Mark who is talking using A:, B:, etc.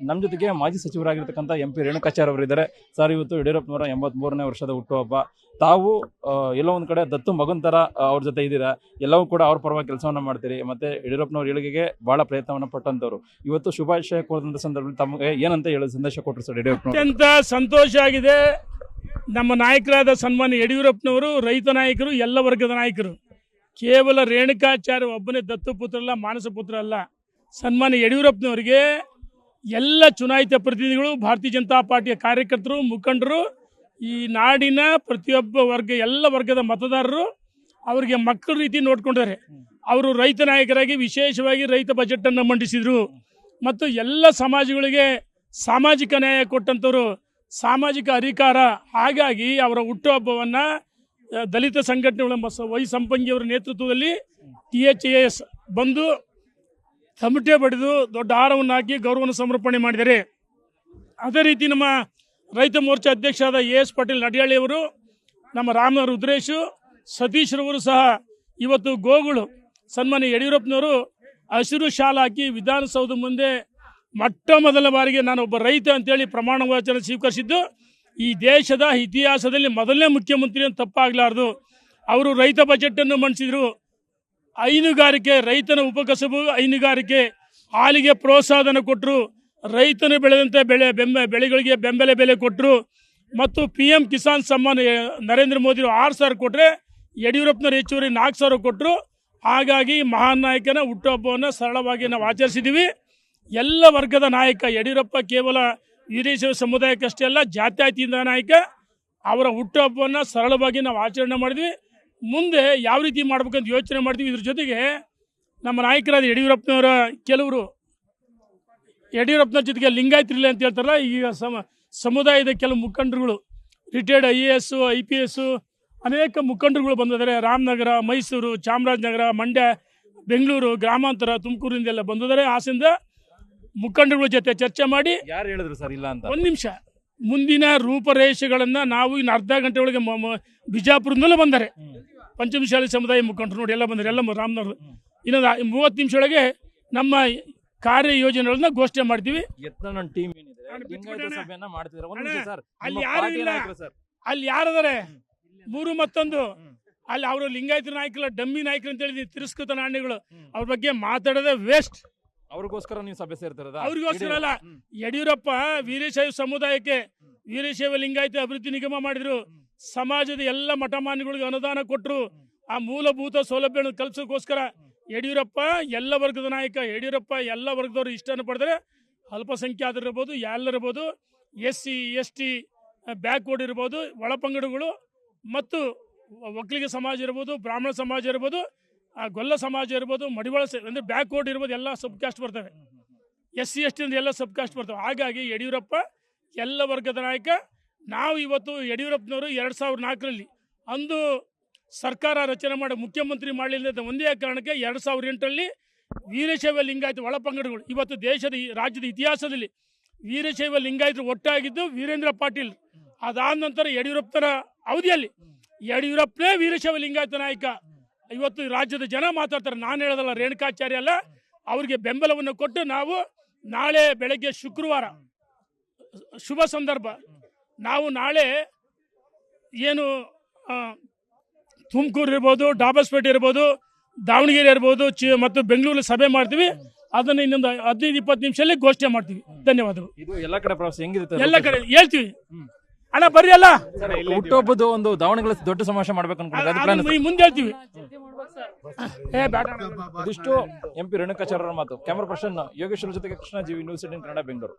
A: ನಮ್ಮ ಜೊತೆಗೆ ಮಾಜಿ ಸಚಿವರಾಗಿರ್ತಕ್ಕಂಥ MP ರೇಣುಕಾಚಾರ್ಯ ಅವರು ಇದ್ದಾರೆ. ಸರ್, ಇವತ್ತು ಯಡಿಯೂರಪ್ಪನವರ 83ನೇ ವರ್ಷದ ಹುಟ್ಟುಹಬ್ಬ. ತಾವು ಎಲ್ಲೋ ಒಂದ್ ಕಡೆ ದತ್ತು ಮಗನ್ ತರ ಅವ್ರ ಜೊತೆ ಇದ್ದೀರಾ, ಎಲ್ಲವೂ ಕೂಡ ಅವ್ರ ಪರವಾಗಿ ಕೆಲಸವನ್ನ ಮಾಡ್ತೀರಿ, ಮತ್ತೆ ಯಡಿಯೂರಪ್ಪನವ್ರ ಏಳಿಗೆಗೆ ಬಹಳ ಪ್ರಯತ್ನವನ್ನ ಪಟ್ಟಂತವ್ರು. ಇವತ್ತು ಶುಭಾಶಯ ಕೋರಿದಂತ ಸಂದರ್ಭದಲ್ಲಿ ತಮಗೆ ಏನಂತ ಹೇಳೋದು ಸಂದೇಶ ಕೊಟ್ಟರು ಸರ್ ಯಡಿಯೂರಪ್ಪನವರು?
B: ಅತ್ಯಂತ ಸಂತೋಷ ಆಗಿದೆ. ನಮ್ಮ ನಾಯಕರಾದ ಸನ್ಮಾನ್ಯ ಯಡಿಯೂರಪ್ಪನವರು ರೈತ ನಾಯಕರು, ಎಲ್ಲ ವರ್ಗದ ನಾಯಕರು. ಕೇವಲ ರೇಣುಕಾಚಾರ್ಯ ಒಬ್ಬನೇ ದತ್ತು ಪುತ್ರ ಅಲ್ಲ, ಮಾನಸ ಪುತ್ರ ಅಲ್ಲ. ಸನ್ಮಾನ್ಯ ಯಡಿಯೂರಪ್ಪನವರಿಗೆ ಎಲ್ಲ ಚುನಾಯಿತ ಪ್ರತಿನಿಧಿಗಳು, ಭಾರತೀಯ ಜನತಾ ಪಾರ್ಟಿಯ ಕಾರ್ಯಕರ್ತರು, ಮುಖಂಡರು, ಈ ನಾಡಿನ ಪ್ರತಿಯೊಬ್ಬ ವರ್ಗ, ಎಲ್ಲ ವರ್ಗದ ಮತದಾರರು ಅವರಿಗೆ ಮಕ್ಕಳ ರೀತಿ ನೋಡ್ಕೊಂಡಿದ್ದಾರೆ. ಅವರು ರೈತ ನಾಯಕರಾಗಿ ವಿಶೇಷವಾಗಿ ರೈತ ಬಜೆಟನ್ನು ಮಂಡಿಸಿದರು ಮತ್ತು ಎಲ್ಲ ಸಮಾಜಗಳಿಗೆ ಸಾಮಾಜಿಕ ನ್ಯಾಯ ಕೊಟ್ಟಂಥವ್ರು, ಸಾಮಾಜಿಕ ಅಧಿಕಾರ. ಹಾಗಾಗಿ ಅವರ ಹುಟ್ಟುಹಬ್ಬವನ್ನು ದಲಿತ ಸಂಘಟನೆಗಳ ವೈ ಸಂಪಂಗಿಯವರ ನೇತೃತ್ವದಲ್ಲಿ THAS ಬಂದು ತಮಟೆ ಬಡಿದು ದೊಡ್ಡ ಹಾರವನ್ನು ಹಾಕಿ ಗೌರವವನ್ನು ಸಮರ್ಪಣೆ ಮಾಡಿದ್ದಾರೆ. ಅದೇ ರೀತಿ ನಮ್ಮ ರೈತ ಮೋರ್ಚಾ ಅಧ್ಯಕ್ಷರಾದ AS ಪಾಟೀಲ್ ನಡಿಯಾಳಿಯವರು, ನಮ್ಮ ರಾಮ ರುದ್ರೇಶು, ಸತೀಶ್ರವರು ಸಹ ಇವತ್ತು ಗೋಗಳು ಸನ್ಮಾನ್ಯ ಯಡಿಯೂರಪ್ಪನವರು ಹಸಿರು ಶಾಲ ಹಾಕಿ ವಿಧಾನಸೌಧ ಮುಂದೆ ಮೊಟ್ಟ ಮೊದಲ ಬಾರಿಗೆ ನಾನೊಬ್ಬ ರೈತ ಅಂತೇಳಿ ಪ್ರಮಾಣ ವಚನ ಸ್ವೀಕರಿಸಿದ್ದು ಈ ದೇಶದ ಇತಿಹಾಸದಲ್ಲಿ ಮೊದಲನೇ ಮುಖ್ಯಮಂತ್ರಿ ಅಂತ ತಪ್ಪಾಗಲಾರ್ದು. ಅವರು ರೈತ ಬಜೆಟನ್ನು ಮಂಡಿಸಿದರು. ಹೈನುಗಾರಿಕೆ, ರೈತನ ಉಪಕಸಬು ಹೈನುಗಾರಿಕೆ, ಹಾಲಿಗೆ ಪ್ರೋತ್ಸಾಹನ ಕೊಟ್ಟರು. ರೈತನು ಬೆಳೆದಂಥ ಬೆಳೆಗಳಿಗೆ ಬೆಂಬಲ ಬೆಲೆ ಕೊಟ್ಟರು. ಮತ್ತು PM ಕಿಸಾನ್ ಸಮ್ಮಾನ್ ನರೇಂದ್ರ ಮೋದಿ 6,000 ಕೊಟ್ಟರೆ, ಯಡಿಯೂರಪ್ಪನವ್ರು ಹೆಚ್ಚುವರಿ 4,000 ಕೊಟ್ಟರು. ಹಾಗಾಗಿ ಮಹಾನ್ ನಾಯಕನ ಹುಟ್ಟುಹಬ್ಬವನ್ನು ಸರಳವಾಗಿ ನಾವು ಆಚರಿಸಿದ್ದೀವಿ. ಎಲ್ಲ ವರ್ಗದ ನಾಯಕ ಯಡಿಯೂರಪ್ಪ ಕೇವಲ ವೀರಶೈವ ಸಮುದಾಯಕ್ಕಷ್ಟೇ ಅಲ್ಲ, ಜಾತ್ಯತೀತ ನಾಯಕ. ಅವರ ಹುಟ್ಟುಹಬ್ಬವನ್ನು ಸರಳವಾಗಿ ನಾವು ಆಚರಣೆ ಮಾಡಿದ್ವಿ. ಮುಂದೆ ಯಾವ ರೀತಿ ಮಾಡ್ಬೇಕಂತ ಯೋಚನೆ ಮಾಡ್ತೀವಿ. ಇದ್ರ ಜೊತೆಗೆ ನಮ್ಮ ನಾಯಕರಾದ ಯಡಿಯೂರಪ್ಪನವರ ಕೆಲವರು ಯಡಿಯೂರಪ್ಪನ ಜೊತೆಗೆ ಲಿಂಗಾಯತರಿಲ್ಲ ಅಂತ ಹೇಳ್ತಾರಲ್ಲ, ಈಗ ಸಮುದಾಯದ ಕೆಲವು ಮುಖಂಡರುಗಳು, ರಿಟೈರ್ಡ್ IAS IPS ಅನೇಕ ಮುಖಂಡರುಗಳು ಬಂದಿದ್ದಾರೆ. ರಾಮನಗರ, ಮೈಸೂರು, ಚಾಮರಾಜನಗರ, ಮಂಡ್ಯ, ಬೆಂಗಳೂರು, ಗ್ರಾಮಾಂತರ, ತುಮಕೂರಿಂದೆಲ್ಲ ಬಂದಿದ್ದಾರೆ. ಹಾಸನದ ಮುಖಂಡರುಗಳ ಜೊತೆ ಚರ್ಚೆ ಮಾಡಿ
A: ಯಾರು ಹೇಳಿದ್ರು ಸರ್ ಇಲ್ಲ ಅಂತ?
B: ಒಂದು ನಿಮಿಷ, ಮುಂದಿನ ರೂಪರೇಷೆಗಳನ್ನು ನಾವು ಇನ್ನು ಅರ್ಧ ಗಂಟೆ ಒಳಗೆ ಬಿಜಾಪುರದಲ್ಲೇ ಬಂದರೆ ಪಂಚಮಶಾಲಿ ಸಮುದಾಯ ಮುಖಂಡರು ನೋಡಿ ಎಲ್ಲ ಬಂದರೆ, ಎಲ್ಲ ರಾಮನಗರ. ಇನ್ನೊಂದು 30 ನಿಮಿಷ ಒಳಗೆ ನಮ್ಮ ಕಾರ್ಯ ಯೋಜನೆಗಳನ್ನ ಘೋಷಣೆ ಮಾಡ್ತೀವಿ. ಅಲ್ಲಿ ಯಾರದಾರೆ 3 ಮತ್ತೊಂದು ಅಲ್ಲಿ ಅವರು ಲಿಂಗಾಯತ ನಾಯಕರ ಡಮ್ಮಿ ನಾಯಕರು ಅಂತ ಹೇಳಿದ್ವಿ, ತಿರಸ್ಕೃತ ನಾಣ್ಯಗಳು. ಅವ್ರ ಬಗ್ಗೆ ಮಾತಾಡೋದೇ ವೇಸ್ಟ್.
A: ಅವ್ರಿಗೋಸ್ಕರ ನೀವು ಸಭೆ ಸೇರ್ತಿರೋದ?
B: ಅವ್ರಿಗೋಸ್ಕರ ಅಲ್ಲ. ಯಡಿಯೂರಪ್ಪ ವೀರಶೈವ ಸಮುದಾಯಕ್ಕೆ ವೀರಶೈವ ಲಿಂಗಾಯತ ಅಭಿವೃದ್ಧಿ ನಿಗಮ ಮಾಡಿದ್ರು. ಸಮಾಜದ ಎಲ್ಲ ಮಠಮಾನ್ಯಗಳಿಗೆ ಅನುದಾನ ಕೊಟ್ಟರು. ಆ ಮೂಲಭೂತ ಸೌಲಭ್ಯಗಳನ್ನು ಕಲ್ಸೋಕ್ಕೋಸ್ಕರ ಯಡಿಯೂರಪ್ಪ ಎಲ್ಲ ವರ್ಗದ ನಾಯಕ. ಯಡಿಯೂರಪ್ಪ ಎಲ್ಲ ವರ್ಗದವರು ಇಷ್ಟನ್ನು ಪಡೆದರೆ, ಅಲ್ಪಸಂಖ್ಯಾತರು ಇರ್ಬೋದು, ಎಲ್ಲರಿರ್ಬೋದು, SC ST ಬ್ಯಾಕ್ವರ್ಡ್ ಇರ್ಬೋದು, ಒಳಪಂಗಡಗಳು ಮತ್ತು ಒಕ್ಕಲಿಗ ಸಮಾಜ ಇರ್ಬೋದು, ಬ್ರಾಹ್ಮಣ ಸಮಾಜ ಇರ್ಬೋದು, ಗೊಲ್ಲ ಸಮಾಜ ಇರ್ಬೋದು, ಮಡಿವಾಳ ಅಂದರೆ ಬ್ಯಾಕ್ವರ್ಡ್ ಇರ್ಬೋದು, ಎಲ್ಲ ಸಬ್ ಕಾಸ್ಟ್ ಬರ್ತವೆ. SC ST ಅಂದರೆ ಎಲ್ಲ ಸಬ್ ಕಾಸ್ಟ್ ಬರ್ತವೆ. ಹಾಗಾಗಿ ಯಡಿಯೂರಪ್ಪ ಎಲ್ಲ ವರ್ಗದ ನಾಯಕ. ನಾವು ಇವತ್ತು ಯಡಿಯೂರಪ್ಪನವರು 2004ರಲ್ಲಿ ಅಂದು ಸರ್ಕಾರ ರಚನೆ ಮಾಡಿ ಮುಖ್ಯಮಂತ್ರಿ ಮಾಡಲಿಲ್ಲ ಒಂದೇ ಕಾರಣಕ್ಕೆ 2008ರಲ್ಲಿ ವೀರಶೈವ ಲಿಂಗಾಯತ ಒಳಪಂಗಡಗಳು ಇವತ್ತು ದೇಶದ ರಾಜ್ಯದ ಇತಿಹಾಸದಲ್ಲಿ ವೀರಶೈವ ಲಿಂಗಾಯತರು ಒಟ್ಟಾಗಿದ್ದು ವೀರೇಂದ್ರ ಪಾಟೀಲ್. ಅದಾದ ನಂತರ ಯಡಿಯೂರಪ್ಪನ ಅವಧಿಯಲ್ಲಿ ಯಡಿಯೂರಪ್ಪನೇ ವೀರಶೈವ ಲಿಂಗಾಯತ ನಾಯಕ. ಇವತ್ತು ರಾಜ್ಯದ ಜನ ಮಾತಾಡ್ತಾರೆ, ನಾನು ಹೇಳೋದಲ್ಲ, ರೇಣುಕಾಚಾರ್ಯ ಅಲ್ಲ. ಅವರಿಗೆ ಬೆಂಬಲವನ್ನು ಕೊಟ್ಟು ನಾವು ನಾಳೆ ಬೆಳಗ್ಗೆ ಶುಕ್ರವಾರ ಶುಭ ಸಂದರ್ಭ, ನಾವು ನಾಳೆ ಏನು ತುಮಕೂರು ಇರ್ಬೋದು, ಡಾಬಸ್ಪೇಟೆ ಇರ್ಬೋದು, ದಾವಣಗೆರೆ ಇರ್ಬೋದು ಮತ್ತು ಬೆಂಗಳೂರಲ್ಲಿ ಸಭೆ ಮಾಡ್ತೀವಿ. ಅದನ್ನು ಇನ್ನೊಂದು 15-20 ನಿಮಿಷದಲ್ಲಿ ಘೋಷಣೆ ಮಾಡ್ತೀವಿ. ಧನ್ಯವಾದಗಳು.
A: ಇದು ಎಲ್ಲ ಕಡೆ ಪ್ರವಾಸ ಹೆಂಗಿರುತ್ತೆ?
B: ಎಲ್ಲ ಕಡೆ ಹೇಳ್ತೀವಿ. ಅಣ್ಣ ಬರ್ರಿ ಅಲ್ಲ,
A: ಹುಟ್ಟುಹಬ್ಬದ ಒಂದು ದಾವಣಗೆರೆ ದೊಡ್ಡ ಸಮಾವೇಶ ಮಾಡ್ಬೇಕು ಅನ್ಕೊಂಡಿದ್ದೆ,
B: ಮುಂದೆ ಹೇಳ್ತೀವಿ.
A: ಇದಿಷ್ಟು MP ರೇಣುಕಾಚಾರ್ಯ ಅವರ ಮಾತು. ಕ್ಯಾಮರಾ ಪರ್ಸನ್ ಯೋಗೇಶ್ವರ ಜೊತೆಗೆ ಕೃಷ್ಣ, GV ನ್ಯೂಸ್ 18 ಕನ್ನಡ, ಬೆಂಗಳೂರು.